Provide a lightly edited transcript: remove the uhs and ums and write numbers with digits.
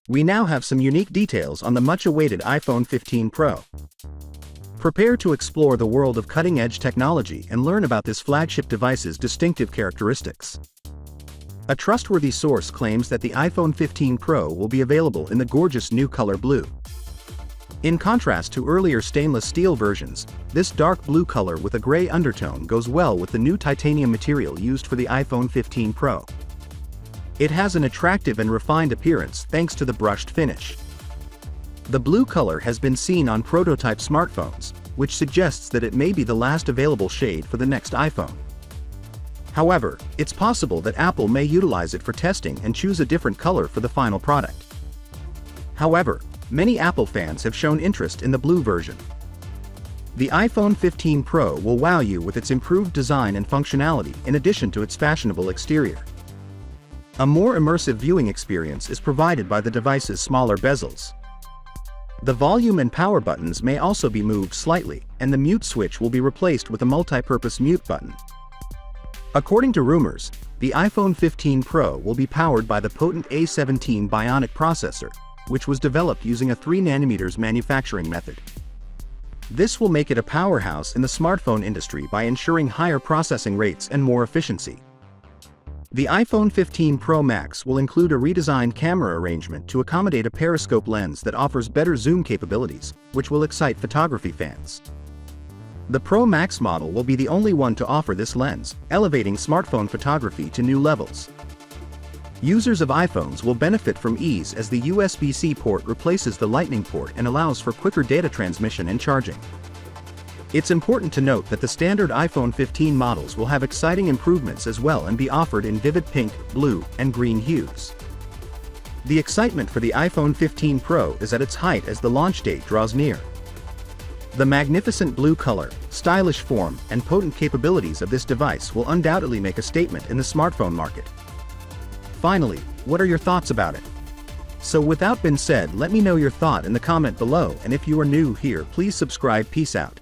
We now have some unique details on the much-awaited iPhone 15 Pro. Prepare to explore the world of cutting-edge technology and learn about this flagship device's distinctive characteristics. A trustworthy source claims that the iPhone 15 Pro will be available in the gorgeous new color blue. In contrast to earlier stainless steel versions, this dark blue color with a gray undertone goes well with the new titanium material used for the iPhone 15 Pro. It has an attractive and refined appearance thanks to the brushed finish. The blue color has been seen on prototype smartphones, which suggests that it may be the last available shade for the next iPhone. However, it's possible that Apple may utilize it for testing and choose a different color for the final product. However, many Apple fans have shown interest in the blue version. The iPhone 15 Pro will wow you with its improved design and functionality in addition to its fashionable exterior. A more immersive viewing experience is provided by the device's smaller bezels. The volume and power buttons may also be moved slightly, and the mute switch will be replaced with a multi-purpose mute button. According to rumors, the iPhone 15 Pro will be powered by the potent A17 Bionic processor, which was developed using a 3nm manufacturing method. This will make it a powerhouse in the smartphone industry by ensuring higher processing rates and more efficiency. The iPhone 15 Pro Max will include a redesigned camera arrangement to accommodate a periscope lens that offers better zoom capabilities, which will excite photography fans. The Pro Max model will be the only one to offer this lens, elevating smartphone photography to new levels. Users of iPhones will benefit from ease as the USB-C port replaces the Lightning port and allows for quicker data transmission and charging. It's important to note that the standard iPhone 15 models will have exciting improvements as well and be offered in vivid pink, blue, and green hues. The excitement for the iPhone 15 Pro is at its height as the launch date draws near. The magnificent blue color, stylish form, and potent capabilities of this device will undoubtedly make a statement in the smartphone market. Finally, what are your thoughts about it? So with that being said, let me know your thought in the comment below, and if you are new here, please subscribe. Peace out.